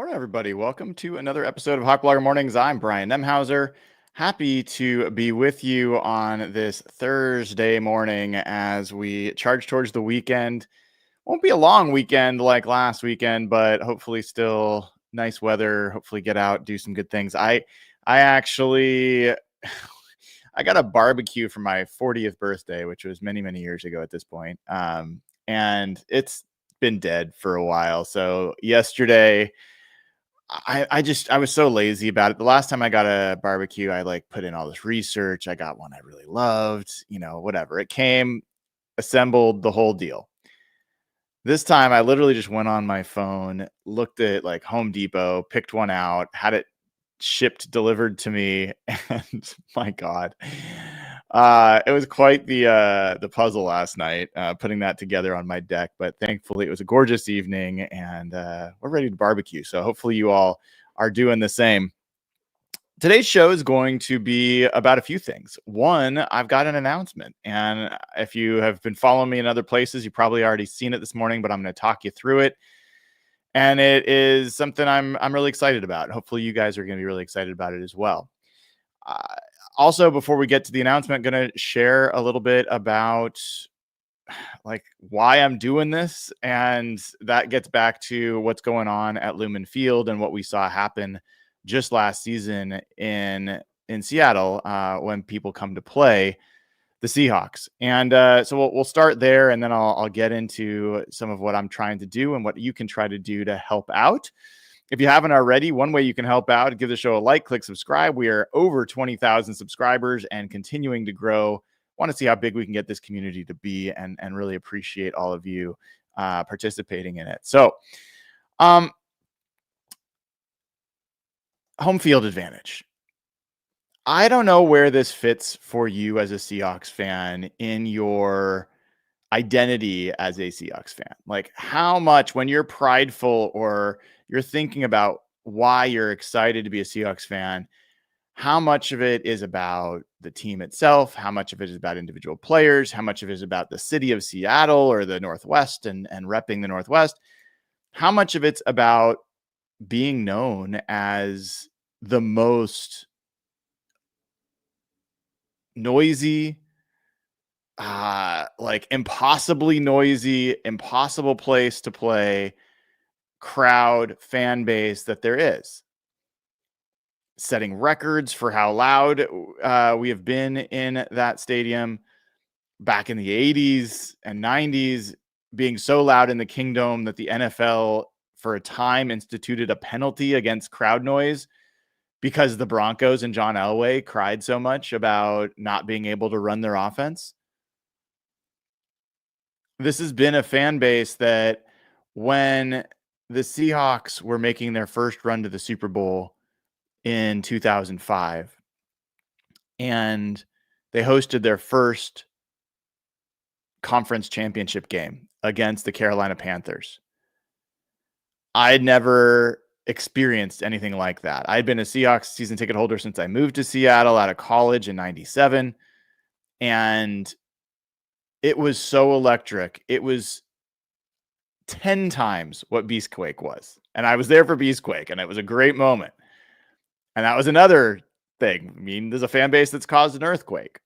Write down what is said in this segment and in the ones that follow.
morning, everybody. Welcome to another episode of Hawk Blogger Mornings. I'm Brian Nemhauser. Happy to be with you on this Thursday morning as we charge towards the weekend. Won't be a long weekend like last weekend, but hopefully still nice weather. Hopefully get out, do some good things. I actually I got a barbecue for my 40th birthday, which was many, many years ago at this point. And it's been dead for a while. So yesterday I was so lazy about it. The last time I got a barbecue, I like put in all this research. I got one I really loved, whatever. It came, assembled the whole deal. This time I literally just went on my phone, looked at like Home Depot, picked one out, had it shipped, delivered to me, and my God, it was quite the puzzle last night, putting that together on my deck. But thankfully, it was a gorgeous evening, and we're ready to barbecue. So hopefully, you all are doing the same. Today's show is going to be about a few things. One, I've got an announcement, and if you have been following me in other places, you've probably already seen it this morning. But I'm going to talk you through it. And it is something I'm really excited about. Hopefully you guys are going to be really excited about it as well. Also, before we get to the announcement, going to share a little bit about like why I'm doing this. And that gets back to what's going on at Lumen Field and what we saw happen just last season in Seattle when people come to play the Seahawks. And so we'll start there, and then I'll get into some of what I'm trying to do and what you can try to do to help out. If you haven't already, one way you can help out, give the show a like, click subscribe. We are over 20,000 subscribers and continuing to grow. Want to see how big we can get this community to be, and really appreciate all of you participating in it. So home field advantage. I don't know where this fits for you as a Seahawks fan in your identity as a Seahawks fan. Like how much, when you're prideful or you're thinking about why you're excited to be a Seahawks fan, how much of it is about the team itself? How much of it is about individual players? How much of it is about the city of Seattle or the Northwest and repping the Northwest? How much of it's about being known as the most noisy, like impossibly noisy, impossible place to play, crowd, fan base that there is, setting records for how loud we have been in that stadium back in the 80s and 90s, being so loud in the Kingdom that the NFL for a time instituted a penalty against crowd noise because the Broncos and John Elway cried so much about not being able to run their offense. This has been a fan base that when the Seahawks were making their first run to the Super Bowl in 2005, and they hosted their first conference championship game against the Carolina Panthers, I'd never experienced anything like that. I'd been a Seahawks season ticket holder since I moved to Seattle out of college in 97. And it was so electric. It was 10 times what Beastquake was. And I was there for Beastquake, and it was a great moment. And that was another thing. I mean, there's a fan base that's caused an earthquake.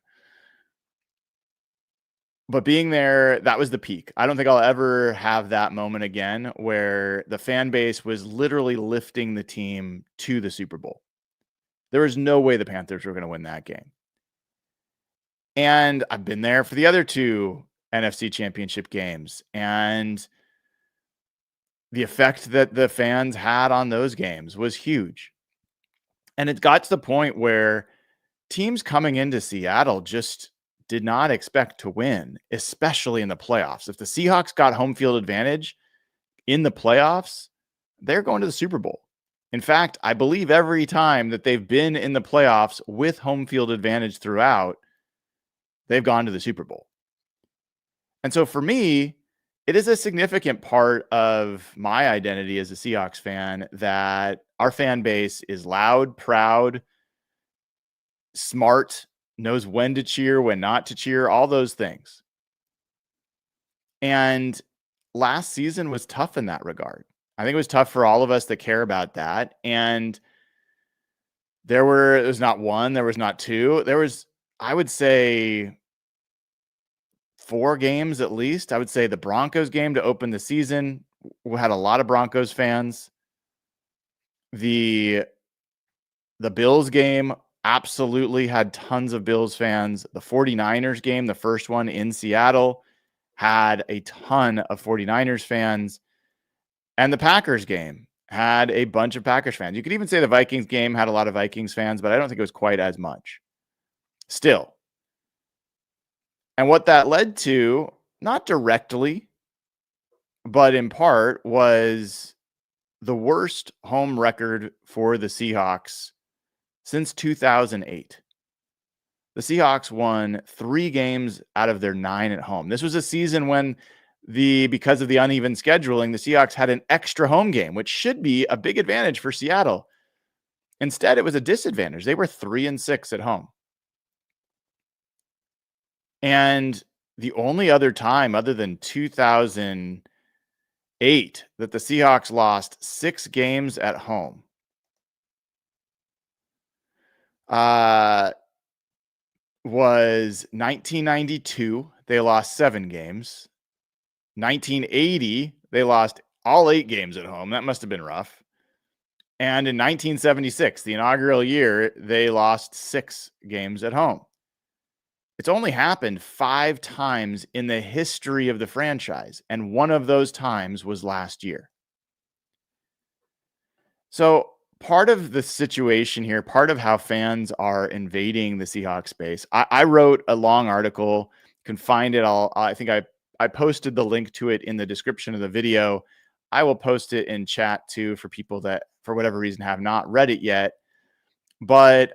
But being there, that was the peak. I don't think I'll ever have that moment again where the fan base was literally lifting the team to the Super Bowl. There was no way the Panthers were going to win that game. And I've been there for the other two NFC championship games. And the effect that the fans had on those games was huge. And it got to the point where teams coming into Seattle just did not expect to win, especially in the playoffs. If the Seahawks got home field advantage in the playoffs, they're going to the Super Bowl. In fact, I believe every time that they've been in the playoffs with home field advantage throughout, they've gone to the Super Bowl. And so for me, it is a significant part of my identity as a Seahawks fan that our fan base is loud, proud, smart, knows when to cheer, when not to cheer, all those things. And last season was tough in that regard. I think it was tough for all of us that care about that. And there was not one, there was not two. There was, I would say, 4 games at least. I would say the Broncos game to open the season, we had a lot of Broncos fans. The Bills game absolutely had tons of Bills fans. The 49ers game, the first one in Seattle, had a ton of 49ers fans. And the Packers game had a bunch of Packers fans. You could even say the Vikings game had a lot of Vikings fans, but I don't think it was quite as much. Still. And what that led to, not directly, but in part, was the worst home record for the Seahawks since 2008. The Seahawks won 3 games out of their 9 at home. This was a season when because of the uneven scheduling, the Seahawks had an extra home game, which should be a big advantage for Seattle. Instead, it was a disadvantage. They were 3-6 at home. And the only other time other than 2008 that the Seahawks lost 6 games at home was 1992. They lost 7 games. 1980, they lost all 8 games at home. That must have been rough. And in 1976, the inaugural year, they lost 6 games at home. It's only happened 5 times in the history of the franchise, and one of those times was last year. So part of the situation here, part of how fans are invading the Seahawks space, I wrote a long article. You can find it all. I think I posted the link to it in the description of the video. I will post it in chat too for people that, for whatever reason, have not read it yet. But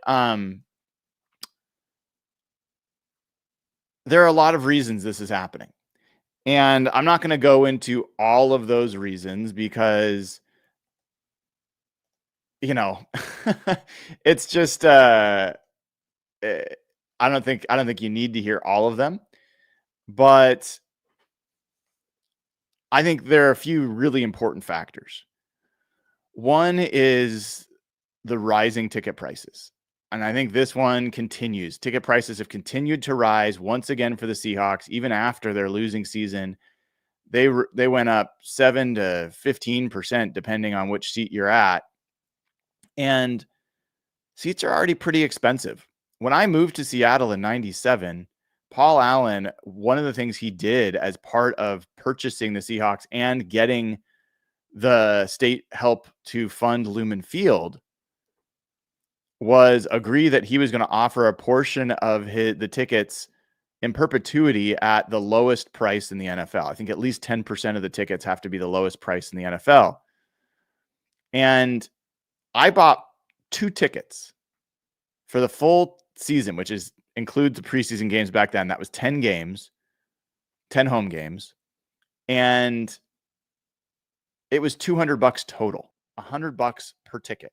there are a lot of reasons this is happening. And I'm not going to go into all of those reasons because, it's just I don't think you need to hear all of them. But I think there are a few really important factors. One is the rising ticket prices. And I think this one continues. Ticket prices have continued to rise once again for the Seahawks, even after their losing season. They went up 7 to 15%, depending on which seat you're at. And seats are already pretty expensive. When I moved to Seattle in 97, Paul Allen, one of the things he did as part of purchasing the Seahawks and getting the state help to fund Lumen Field was agree that he was going to offer a portion of the tickets in perpetuity at the lowest price in the NFL. I think at least 10% of the tickets have to be the lowest price in the NFL. And I bought 2 tickets for the full season, which includes the preseason games back then. That was 10 games, 10 home games. And it was $200 total, $100 per ticket.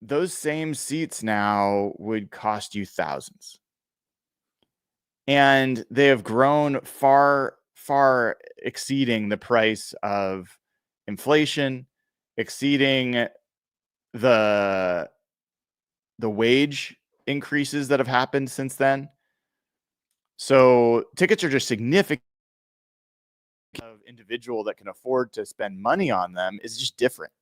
Those same seats now would cost you thousands. And they have grown far, far exceeding the price of inflation, exceeding the wage increases that have happened since then. So tickets are just significant. Of individual that can afford to spend money on them is just different.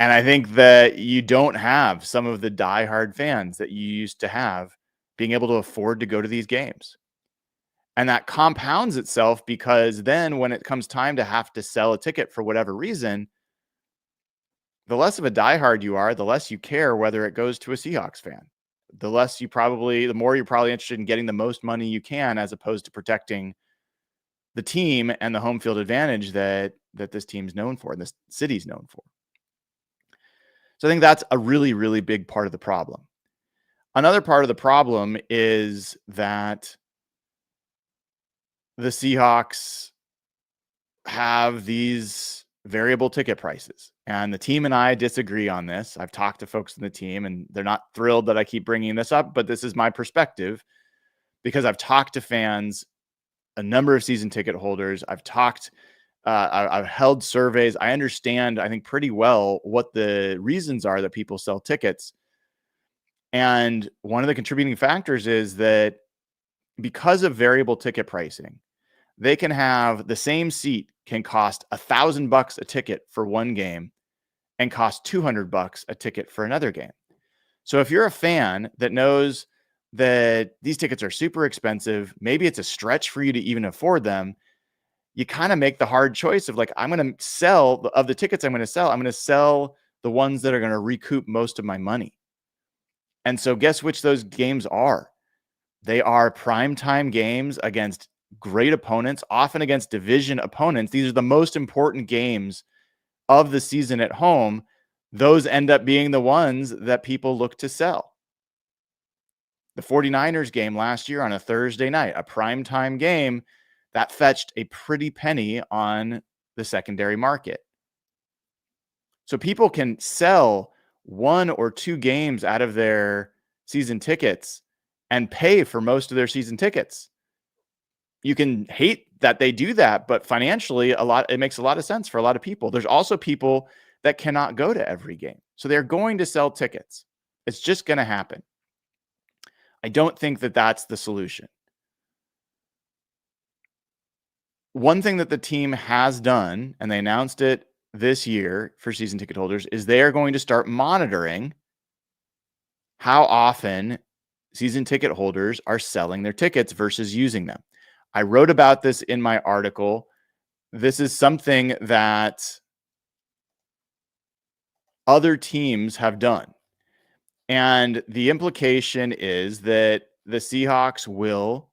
And I think that you don't have some of the diehard fans that you used to have being able to afford to go to these games. And that compounds itself because then when it comes time to have to sell a ticket for whatever reason, the less of a diehard you are, the less you care whether it goes to a Seahawks fan. The more you're probably interested in getting the most money you can as opposed to protecting the team and the home field advantage that this team's known for and this city's known for. So I think that's a really, really big part of the problem. Another part of the problem is that the Seahawks have these variable ticket prices, and the team and I disagree on this. I've talked to folks in the team, and they're not thrilled that I keep bringing this up, but this is my perspective because I've talked to fans a number of season ticket holders. I've talked, I've held surveys. I understand, I think, pretty well what the reasons are that people sell tickets. And one of the contributing factors is that because of variable ticket pricing, they can have the same seat can cost $1,000 a ticket for one game and cost $200 a ticket for another game. So if you're a fan that knows that these tickets are super expensive, maybe it's a stretch for you to even afford them, you kind of make the hard choice of like, I'm going to sell of the tickets I'm going to sell the ones that are going to recoup most of my money. And so guess which those games are? They are primetime games against great opponents, often against division opponents. These are the most important games of the season at home. Those end up being the ones that people look to sell. The 49ers game last year on a Thursday night, a primetime game, that fetched a pretty penny on the secondary market. So people can sell one or two games out of their season tickets and pay for most of their season tickets. You can hate that they do that, but financially, it makes a lot of sense for a lot of people. There's also people that cannot go to every game. So they're going to sell tickets. It's just going to happen. I don't think that that's the solution. One thing that the team has done, and they announced it this year for season ticket holders, is they are going to start monitoring how often season ticket holders are selling their tickets versus using them. I wrote about this in my article. This is something that other teams have done. And the implication is that the Seahawks will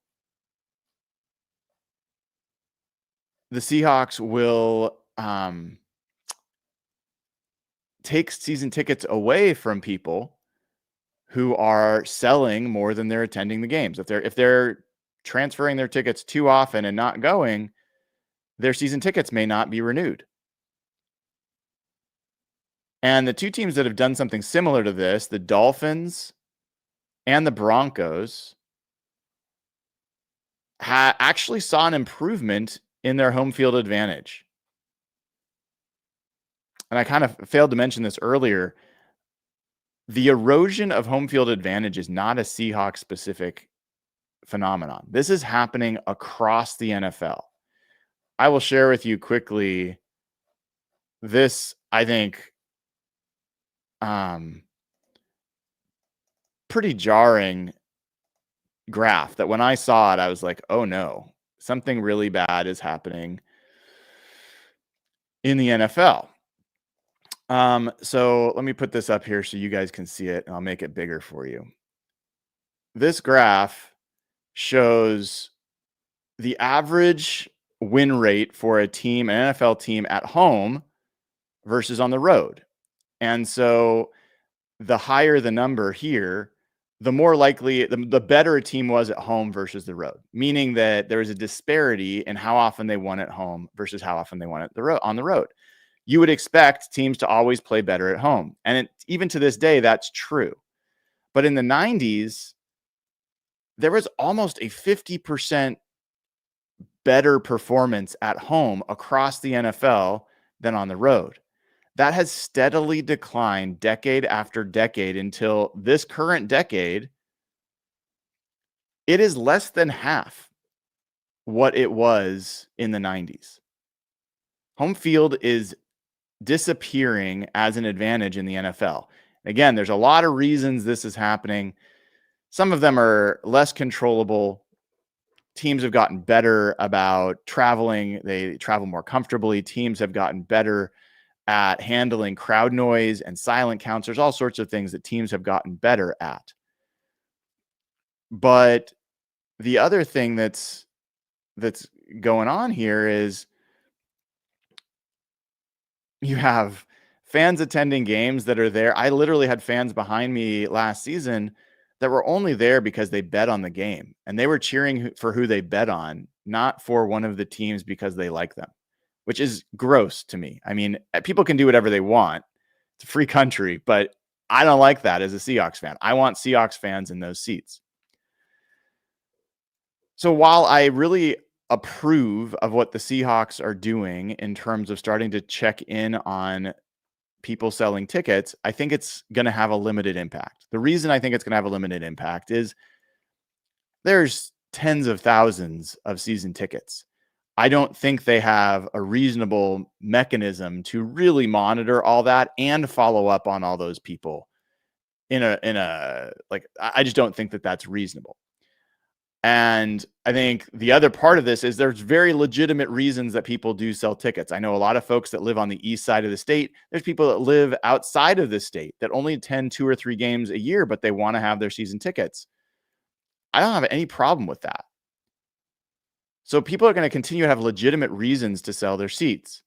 take season tickets away from people who are selling more than they're attending the games. If they're transferring their tickets too often and not going, their season tickets may not be renewed. And the two teams that have done something similar to this, the Dolphins and the Broncos, actually saw an improvement in their home field advantage. And I kind of failed to mention this earlier. The erosion of home field advantage is not a Seahawks specific phenomenon. This is happening across the NFL. I will share with you quickly this, I think, pretty jarring graph that when I saw it, I was like, oh no, something really bad is happening in the NFL. So let me put this up here so you guys can see it, and I'll make it bigger for you. This graph shows the average win rate for a team, an NFL team at home versus on the road. And so the higher the number here, the more likely, the better a team was at home versus the road, meaning that there was a disparity in how often they won at home versus how often they won on the road. You would expect teams to always play better at home. And even to this day, that's true. But in the 90s, there was almost a 50% better performance at home across the NFL than on the road. That has steadily declined decade after decade until this current decade. It is less than half what it was in the 90s. Home field is disappearing as an advantage in the NFL. Again, there's a lot of reasons this is happening. Some of them are less controllable. Teams have gotten better about traveling. They travel more comfortably. Teams have gotten better at handling crowd noise and silent counts. There's all sorts of things that teams have gotten better at. But the other thing that's going on here is you have fans attending games that are there. I literally had fans behind me last season that were only there because they bet on the game, and they were cheering for who they bet on, not for one of the teams because they like them, which is gross to me. I mean, people can do whatever they want. It's a free country, but I don't like that as a Seahawks fan. I want Seahawks fans in those seats. So while I really approve of what the Seahawks are doing in terms of starting to check in on people selling tickets, I think it's going to have a limited impact. The reason I think it's going to have a limited impact is there's tens of thousands of season tickets. I don't think they have a reasonable mechanism to really monitor all that and follow up on all those people in a like I just don't think that that's reasonable. And I think the other part of this is there's very legitimate reasons that people do sell tickets. I know a lot of folks that live on the east side of the state. There's people that live outside of the state that only attend 2 or 3 games a year, but they want to have their season tickets. I don't have any problem with that. So people are going to continue to have legitimate reasons to sell their seats.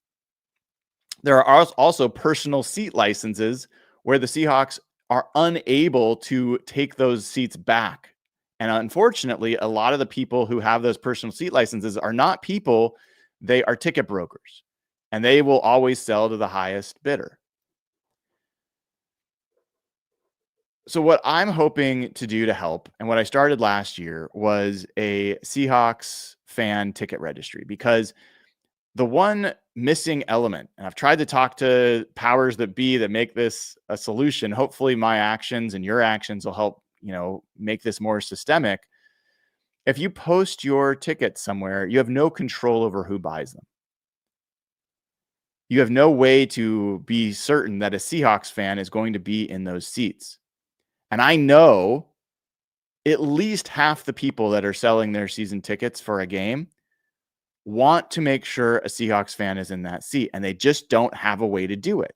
There are also personal seat licenses where the Seahawks are unable to take those seats back. And unfortunately, a lot of the people who have those personal seat licenses are not people, they are ticket brokers. And they will always sell to the highest bidder. So what I'm hoping to do to help, and what I started last year, was a Seahawks fan ticket registry, because the one missing element, and I've tried to talk to powers that be that make this a solution. Hopefully my actions and your actions will help, make this more systemic. If you post your tickets somewhere, you have no control over who buys them. You have no way to be certain that a Seahawks fan is going to be in those seats. And I know at least half the people that are selling their season tickets for a game want to make sure a Seahawks fan is in that seat, and they just don't have a way to do it.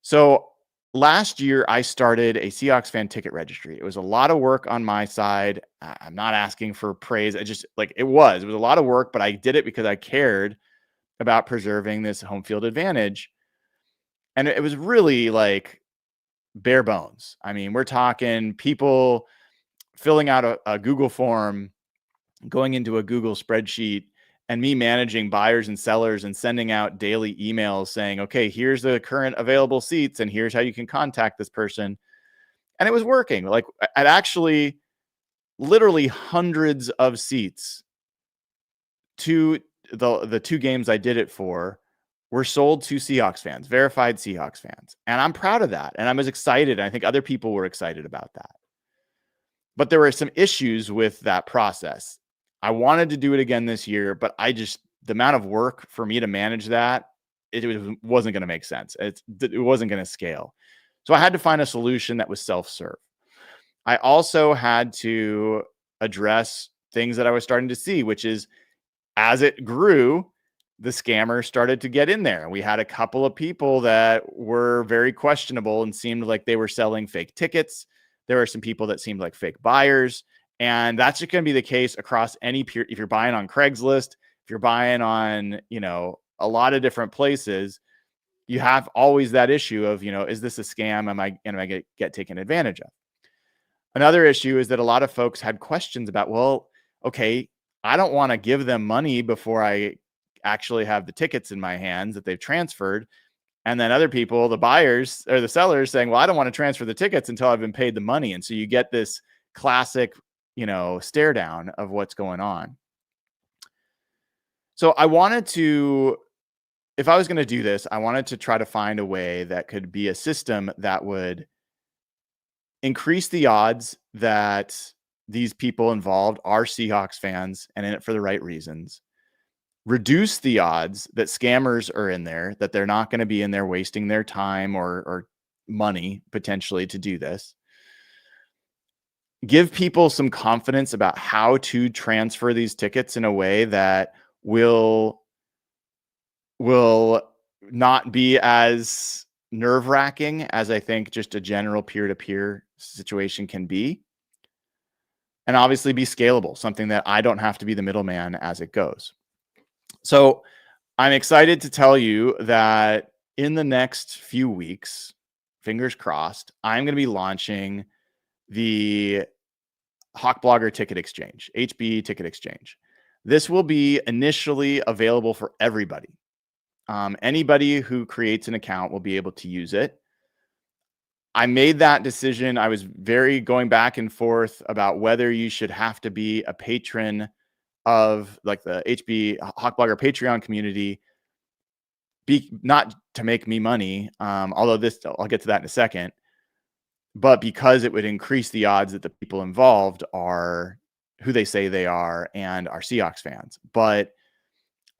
So last year, I started a Seahawks fan ticket registry. It was a lot of work on my side. I'm not asking for praise. It was a lot of work, but I did it because I cared about preserving this home field advantage. And it was really like bare bones. I mean, we're talking people filling out a Google form, going into a Google spreadsheet, and me managing buyers and sellers and sending out daily emails saying, okay, here's the current available seats and here's how you can contact this person. And it was working. Like, I'd actually literally hundreds of seats to the 2 games I did it for were sold to Seahawks fans, verified Seahawks fans. And I'm proud of that. And I was excited. And I think other people were excited about that. But there were some issues with that process. I wanted to do it again this year, but the amount of work for me to manage that, it wasn't going to make sense. It wasn't going to scale. So I had to find a solution that was self-serve. I also had to address things that I was starting to see, which is as it grew, the scammers started to get in there. We had a couple of people that were very questionable and seemed like they were selling fake tickets. There were some people that seemed like fake buyers. And that's just going to be the case across any peer. If you're buying on Craigslist, if you're buying on, a lot of different places, you have always that issue of, is this a scam? Am I get taken advantage of? Another issue is that a lot of folks had questions about, well, okay, I don't want to give them money before I actually have the tickets in my hands that they've transferred. And then other people, the buyers or the sellers, saying, well, I don't want to transfer the tickets until I've been paid the money. And so you get this classic, stare down of what's going on. So I wanted to, if I was going to do this, I wanted to try to find a way that could be a system that would increase the odds that these people involved are Seahawks fans and in it for the right reasons, reduce the odds that scammers are in there, that they're not going to be in there wasting their time or money potentially to do this, give people some confidence about how to transfer these tickets in a way that will not be as nerve-wracking as I think just a general peer-to-peer situation can be. And obviously be scalable, something that I don't have to be the middleman as it goes. So I'm excited to tell you that in the next few weeks, fingers crossed, I'm going to be launching the Hawk Blogger Ticket Exchange, HB Ticket Exchange. This will be initially available for everybody. Anybody who creates an account will be able to use it. I made that decision. I was very going back and forth about whether you should have to be a patron of like the HB Hawkblogger Patreon community be not to make me money, although I'll get to that in a second, but because it would increase the odds that the people involved are who they say they are and are Seahawks fans. But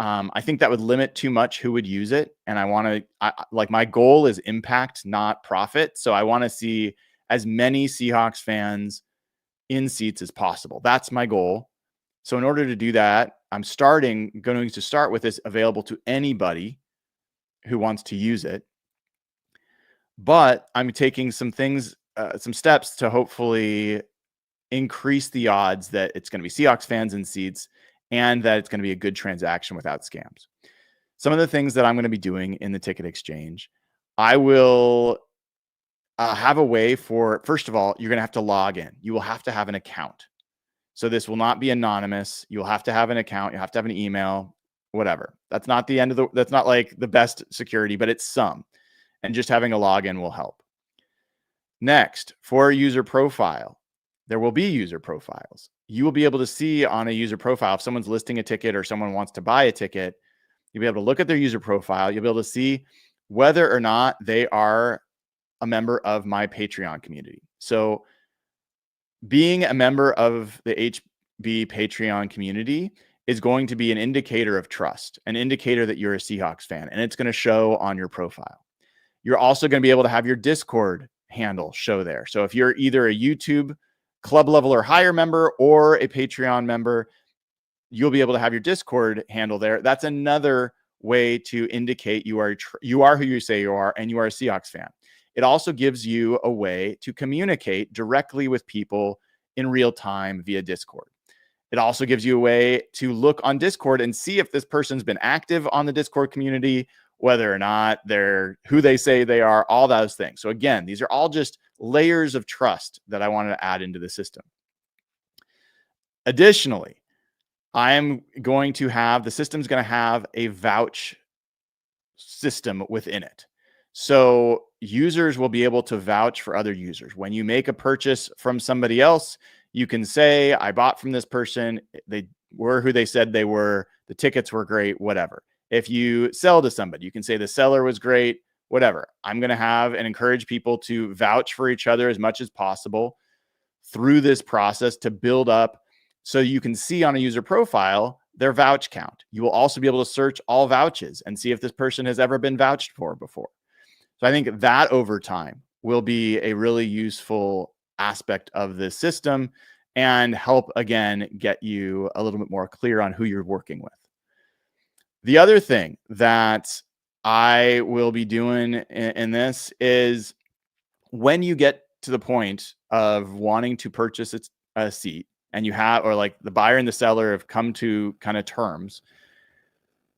I think that would limit too much who would use it. And I want to, like, my goal is impact, not profit. So I want to see as many Seahawks fans in seats as possible. That's my goal. So in order to do that, I'm going to start with this available to anybody who wants to use it. But I'm taking some steps to hopefully increase the odds that it's going to be Seahawks fans in seats and that it's going to be a good transaction without scams. Some of the things that I'm going to be doing in the ticket exchange, I will have a way for, first of all, you're going to have to log in. You will have to have an account. So this will not be anonymous. You'll have to have an account. You have to have an email, whatever. That's not that's not like the best security, but it's some. And just having a login will help. Next, for a user profile, there will be user profiles. You will be able to see on a user profile, if someone's listing a ticket or someone wants to buy a ticket, you'll be able to look at their user profile. You'll be able to see whether or not they are a member of my Patreon community. So being a member of the HB Patreon community is going to be an indicator of trust, an indicator that you're a Seahawks fan, and it's going to show on your profile. You're also going to be able to have your Discord handle show there. So if you're either a YouTube club level or higher member or a Patreon member, you'll be able to have your Discord handle there. That's another way to indicate you are who you say you are and you are a Seahawks fan. It also gives you a way to communicate directly with people in real time via Discord. It also gives you a way to look on Discord and see if this person's been active on the Discord community, whether or not they're who they say they are, all those things. So again, these are all just layers of trust that I wanted to add into the system. Additionally, the system's going to have a vouch system within it. So users will be able to vouch for other users. When you make a purchase from somebody else, you can say, I bought from this person. They were who they said they were. The tickets were great, whatever. If you sell to somebody, you can say the seller was great, whatever. I'm going to have and encourage people to vouch for each other as much as possible through this process to build up so you can see on a user profile their vouch count. You will also be able to search all vouches and see if this person has ever been vouched for before. So I think that over time will be a really useful aspect of this system and help, again, get you a little bit more clear on who you're working with. The other thing that I will be doing in this is when you get to the point of wanting to purchase a seat and you have, or like the buyer and the seller have come to kind of terms,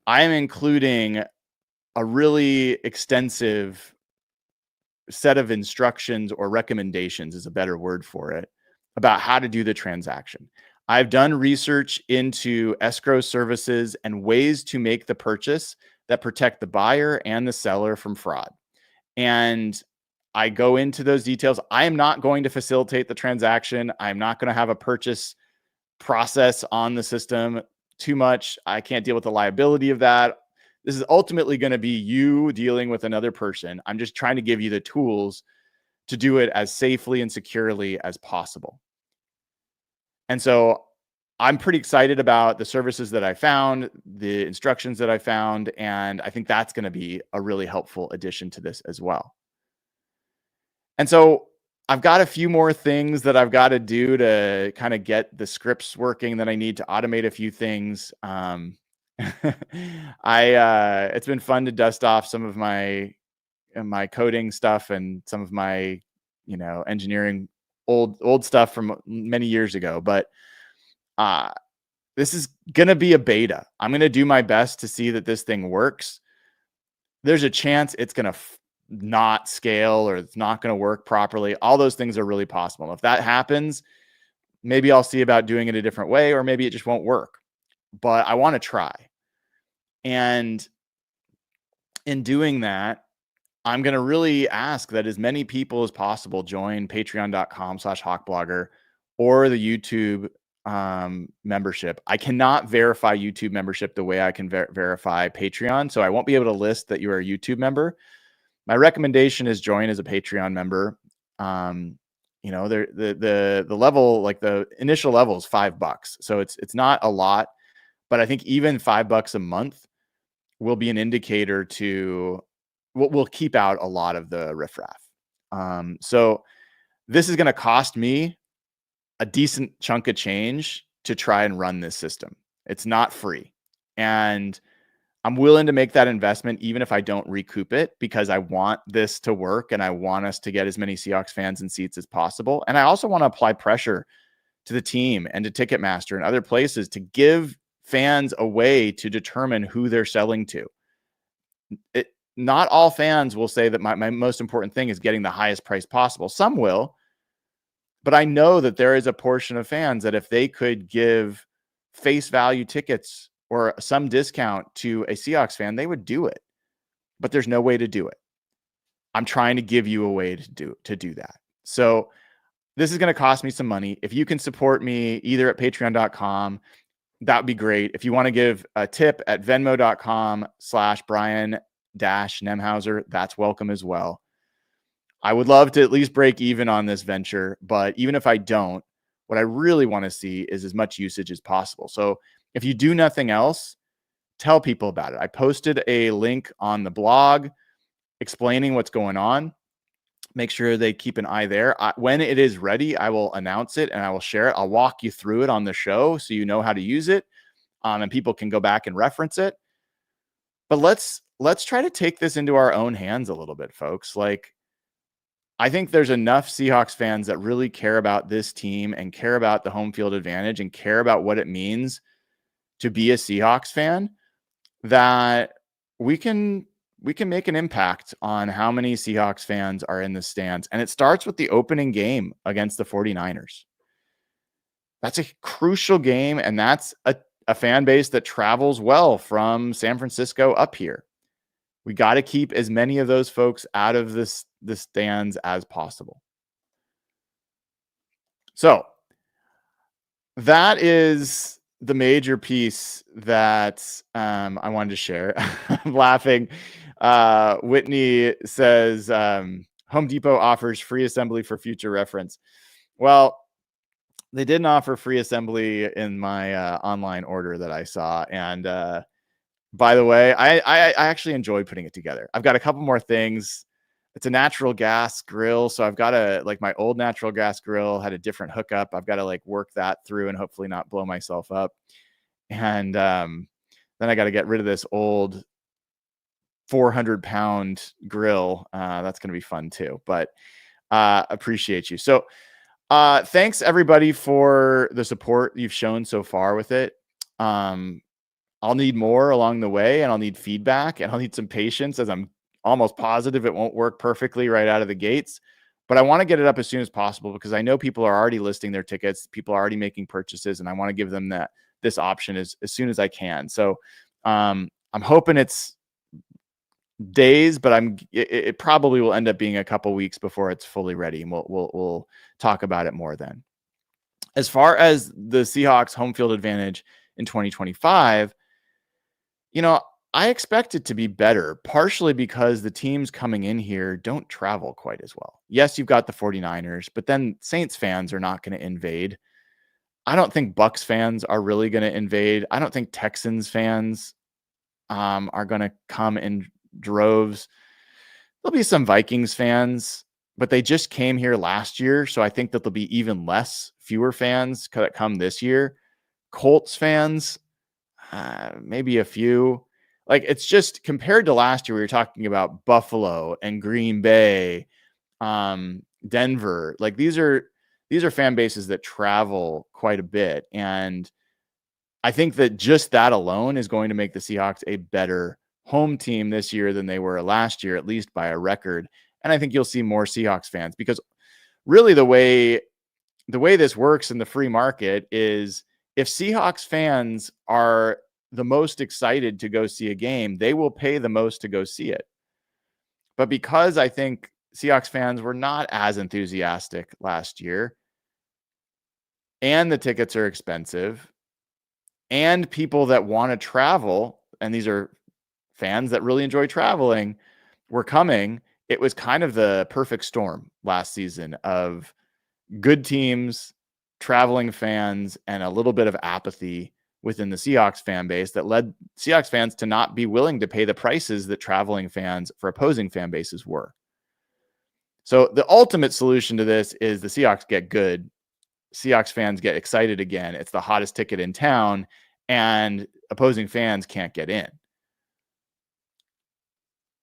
I am including a really extensive set of instructions or recommendations is a better word for it about how to do the transaction. I've done research into escrow services and ways to make the purchase that protect the buyer and the seller from fraud. And I go into those details. I am not going to facilitate the transaction. I'm not going to have a purchase process on the system too much. I can't deal with the liability of that. This is ultimately going to be you dealing with another person. I'm just trying to give you the tools to do it as safely and securely as possible. And so I'm pretty excited about the services that I found, the instructions that I found, and I think that's going to be a really helpful addition to this as well. And so I've got a few more things that I've got to do to kind of get the scripts working that I need to automate a few things. It's been fun to dust off some of my coding stuff and some of my, engineering old stuff from many years ago. But this is going to be a beta. I'm going to do my best to see that this thing works. There's a chance it's going to not scale or it's not going to work properly. All those things are really possible. If that happens, maybe I'll see about doing it a different way, or maybe it just won't work. But I want to try. And in doing that, I'm going to really ask that as many people as possible join patreon.com/hawkblogger or the YouTube membership. I cannot verify YouTube membership the way I can verify Patreon. So I won't be able to list that you are a YouTube member. My recommendation is join as a Patreon member. The level, like the initial level is $5. So it's not a lot, but I think even $5 a month will be an indicator to we'll keep out a lot of the riffraff. So this is going to cost me a decent chunk of change to try and run this system. It's not free. And I'm willing to make that investment, even if I don't recoup it, because I want this to work and I want us to get as many Seahawks fans in seats as possible. And I also want to apply pressure to the team and to Ticketmaster and other places to give fans a way to determine who they're selling to. Not all fans will say that my most important thing is getting the highest price possible. Some will, but I know that there is a portion of fans that if they could give face value tickets or some discount to a Seahawks fan, they would do it. But there's no way to do it. I'm trying to give you a way to do that. So this is going to cost me some money. If you can support me either at patreon.com, that would be great. If you want to give a tip at venmo.com/Brian-Nemhauser, that's welcome as well. I would love to at least break even on this venture, but even if I don't, what I really want to see is as much usage as possible. So if you do nothing else, tell people about it. I posted a link on the blog explaining what's going on. Make sure they keep an eye there. When it is ready, I will announce it and I will share it. I'll walk you through it on the show so you know how to use it, and people can go back and reference it. But let's try to take this into our own hands a little bit, folks. Like, I think there's enough Seahawks fans that really care about this team and care about the home field advantage and care about what it means to be a Seahawks fan that we can make an impact on how many Seahawks fans are in the stands. And it starts with the opening game against the 49ers. That's a crucial game, and that's a fan base that travels well from San Francisco up here. We got to keep as many of those folks out of the stands as possible. So that is the major piece that I wanted to share. I'm laughing. Whitney says Home Depot offers free assembly for future reference. Well, they didn't offer free assembly in my online order that I saw. And by the way, I actually enjoyed putting it together. I've got a couple more things. It's a natural gas grill. So I've got my old natural gas grill had a different hookup. I've got to work that through and hopefully not blow myself up. And then I got to get rid of this old 400-pound grill. That's going to be fun too, but appreciate you. So thanks everybody for the support you've shown so far with it. I'll need more along the way, and I'll need feedback, and I'll need some patience, as I'm almost positive it won't work perfectly right out of the gates. But I want to get it up as soon as possible because I know people are already listing their tickets. People are already making purchases, and I want to give them this option as soon as I can. So I'm hoping it's days, but it probably will end up being a couple weeks before it's fully ready, and we'll talk about it more then. As far as the Seahawks home field advantage in 2025, I expect it to be better, partially because the teams coming in here don't travel quite as well. Yes, you've got the 49ers, but then Saints fans are not going to invade. I don't think Bucks fans are really going to invade. I don't think Texans fans are going to come in droves. There'll be some Vikings fans, but they just came here last year, so I think that there'll be even fewer fans that come this year. Colts fans, maybe a few. It's just compared to last year, we were talking about Buffalo and Green Bay, Denver. These are fan bases that travel quite a bit. And I think that just that alone is going to make the Seahawks a better home team this year than they were last year, at least by a record. And I think you'll see more Seahawks fans because really the way this works in the free market is if Seahawks fans are the most excited to go see a game, they will pay the most to go see it. But because I think Seahawks fans were not as enthusiastic last year, and the tickets are expensive, and people that want to travel, and these are fans that really enjoy traveling, were coming. It was kind of the perfect storm last season of good teams, traveling fans, and a little bit of apathy within the Seahawks fan base that led Seahawks fans to not be willing to pay the prices that traveling fans for opposing fan bases were. So the ultimate solution to this is the Seahawks get good. Seahawks fans get excited again. It's the hottest ticket in town, and opposing fans can't get in.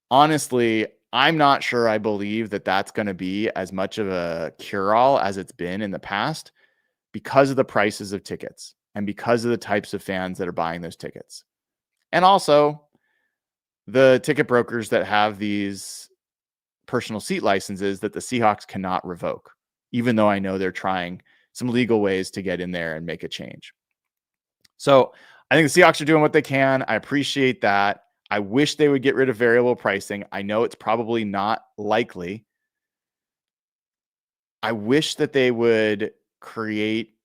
Honestly, I'm not sure I believe that that's going to be as much of a cure-all as it's been in the past because of the prices of tickets and because of the types of fans that are buying those tickets. And also the ticket brokers that have these personal seat licenses that the Seahawks cannot revoke, even though I know they're trying some legal ways to get in there and make a change. So I think the Seahawks are doing what they can. I appreciate that. I wish they would get rid of variable pricing. I know it's probably not likely. I wish that they would create,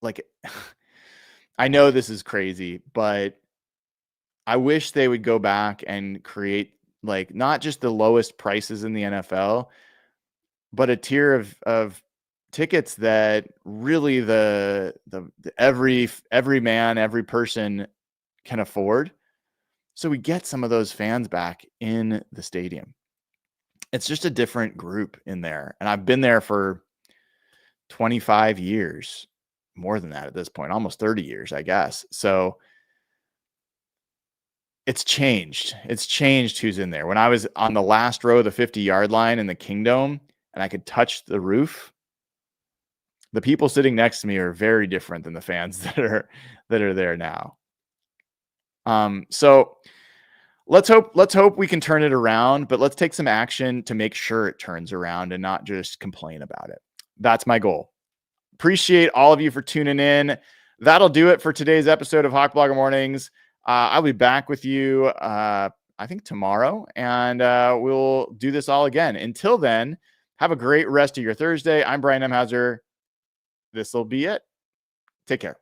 like, I know this is crazy, but I wish they would go back and create, like, not just the lowest prices in the NFL, but a tier of tickets that really the every man, every person can afford. So we get some of those fans back in the stadium. It's just a different group in there. And I've been there for 25 years, more than that at this point, almost 30 years, I guess. So it's changed. It's changed who's in there. When I was on the last row of the 50-yard line in the Kingdome and I could touch the roof, the people sitting next to me are very different than the fans that are there now. So let's hope we can turn it around, but let's take some action to make sure it turns around and not just complain about it. That's my goal. Appreciate all of you for tuning in. That'll do it for today's episode of Hawk Blogger Mornings. I'll be back with you, I think tomorrow, and we'll do this all again. Until then, have a great rest of your Thursday. I'm Brian Emhauser. This will be it. Take care.